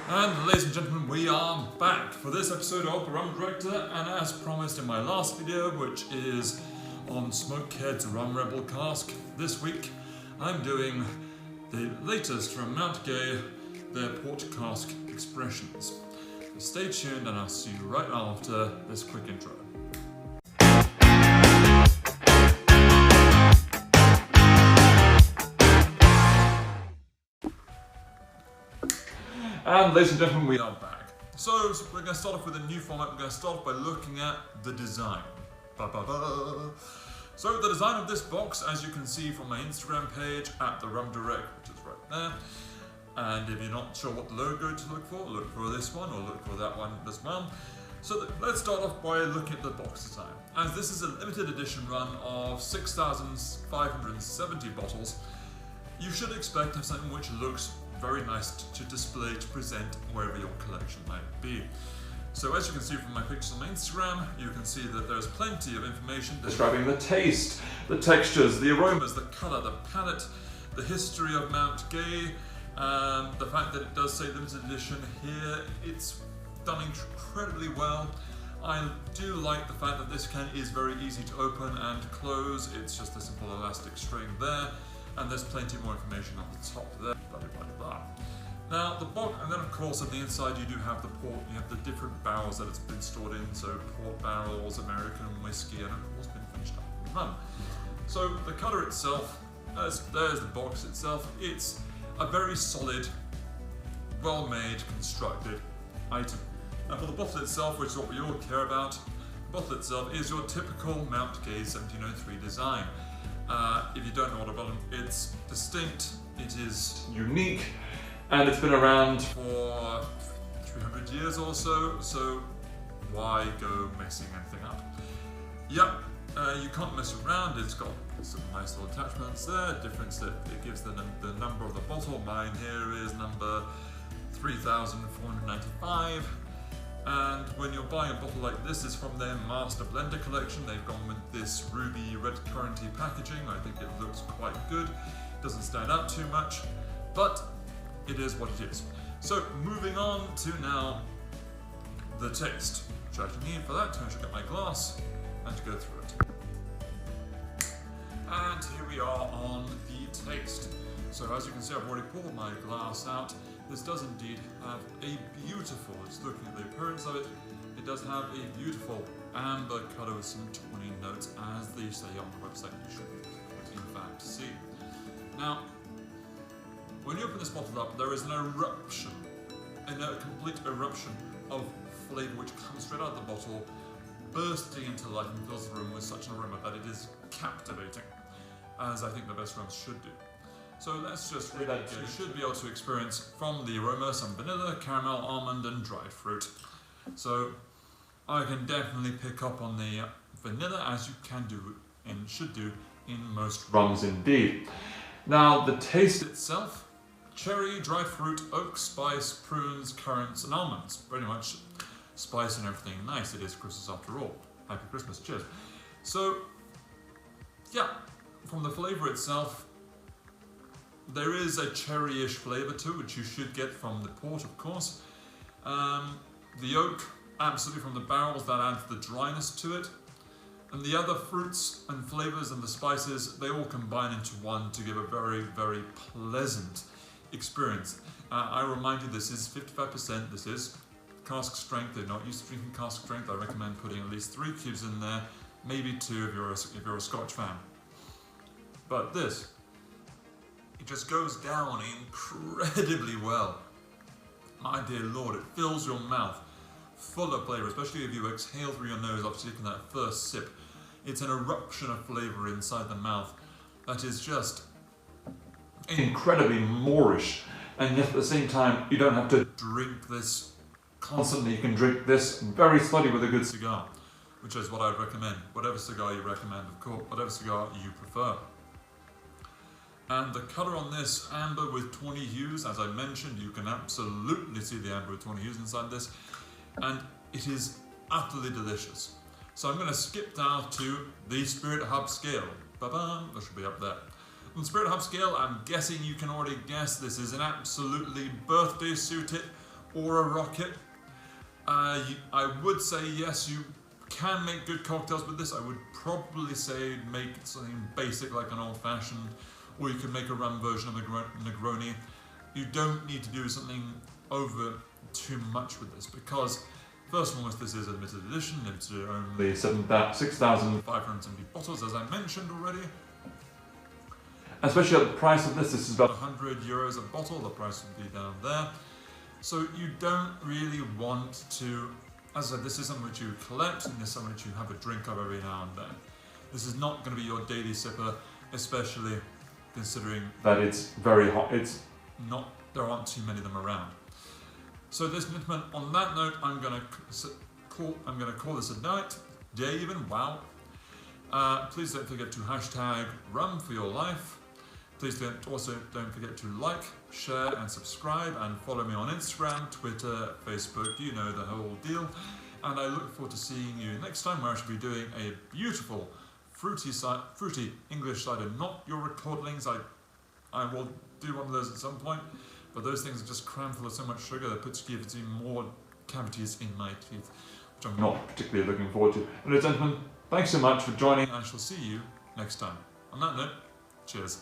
And ladies and gentlemen, we are back for this episode of The Rum Director, and as promised in my last video, which is on Smokehead's Rum Rebel cask, this week I'm doing the latest from Mount Gay, their port cask expressions. So stay tuned and I'll see you right after this quick intro. And ladies and gentlemen, we are back. So we're going to start off with a new format. We're going to start off by looking at the design. So the design of this box, as you can see from my Instagram page at the Rum Direct, which is right there. And if you're not sure what logo to look for this one or look for that one as well. So let's start off by looking at the box design. As this is a limited edition run of 6,570 bottles, you should expect to have something which looks very nice to display, to present wherever your collection might be. So as you can see from my pictures on my Instagram, you can see that there's plenty of information describing the taste, the textures, the aromas, the colour, the palate, the history of Mount Gay, the fact that it does say limited edition here. It's done incredibly well. I do like the fact that this can is very easy to open and close. It's just a simple elastic string there, and there's plenty more information on the top there. Now the box, and then of course on the inside you do have the port, you have the different barrels that it's been stored in, so port barrels, American whiskey, and of course been finished up in rum. So the colour itself, there's the box itself. It's a very solid, well-made, constructed item. And for the bottle itself, which is what we all care about, the bottle itself is your typical Mount Gay 1703 design. If you don't know what about it, it's distinct, it is unique, and it's been around for 300 years or so, so why go messing anything up? Yep, you can't mess around. It's got some nice little attachments there, difference that it gives the number of the bottle. Mine here is number 3,495. And when you're buying a bottle like this, it's from their Master Blender collection. They've gone with this ruby red curranty packaging. I think it looks quite good. It doesn't stand out too much, but it is what it is. So moving on to now the taste, which I need for that. I should get my glass and to go through it. And here we are on the taste. So as you can see, I've already poured my glass out. This does indeed have a beautiful, just looking at the appearance of it, it does have a beautiful amber colour with some 20 notes, as they say on the website you should in fact see. Now, when you open this bottle up, there is an eruption, a complete eruption of flavour which comes straight out of the bottle, bursting into life and fills the room with such an aroma that it is captivating, as I think the best rums should do. So let's just read that. You should be able to experience from the aroma some vanilla, caramel, almond and dried fruit. So I can definitely pick up on the vanilla, as you can do and should do in most rums indeed. Now the taste itself, cherry, dried fruit, oak, spice, prunes, currants and almonds. Pretty much spice and everything nice. It is Christmas after all. Happy Christmas, cheers. So yeah, from the flavour itself, there is a cherry-ish flavour to it, which you should get from the port, of course. The oak, absolutely from the barrels, that adds the dryness to it. And the other fruits and flavours and the spices, they all combine into one to give a very, very pleasant experience. I remind you, this is 55%, this is cask strength. They're not used to drinking cask strength. I recommend putting at least 3 cubes in there, maybe 2 if you're a Scotch fan. But this, it just goes down incredibly well. My dear Lord, it fills your mouth full of flavour, especially if you exhale through your nose after taking that first sip. It's an eruption of flavour inside the mouth that is just incredibly Moorish, and yet at the same time you don't have to drink this constantly. You can drink this very slowly with a good cigar, which is what I would recommend. Whatever cigar you recommend, of course, whatever cigar you prefer. And the colour on this, amber with 20 hues, as I mentioned, you can absolutely see the amber with 20 hues inside this, and it is utterly delicious. So I'm going to skip down to the Spirit Hub scale. Ba-bam, that should be up there. On the Spirit Hub scale, I'm guessing you can already guess this is an absolutely birthday suited or a rocket. I would say yes, you can make good cocktails with this. I would probably say make something basic like an old-fashioned, or you can make a rum version of a Negroni. You don't need to do something over too much with this because, first and foremost, this is a limited edition, limited only 6,570 bottles, as I mentioned already. Especially at the price of this is about €100 a bottle, the price would be down there. So you don't really want to, as I said, this is something which you collect and this is something which you have a drink of every now and then. This is not going to be your daily sipper, especially considering that it's very hot. There aren't too many of them around. So this gentlemen, on that note, I'm going to call this a night, day even, wow. Please don't forget to hashtag rum for your life. Please don't forget to like, share and subscribe and follow me on Instagram, Twitter, Facebook, you know the whole deal. And I look forward to seeing you next time where I shall be doing a beautiful fruity English cider, not your recordlings. I will do one of those at some point, but those things are just crammed full of so much sugar that gives you more cavities in my teeth, which I'm not particularly looking forward to. Ladies and gentlemen, thanks so much for joining. I shall see you next time. On that note, cheers.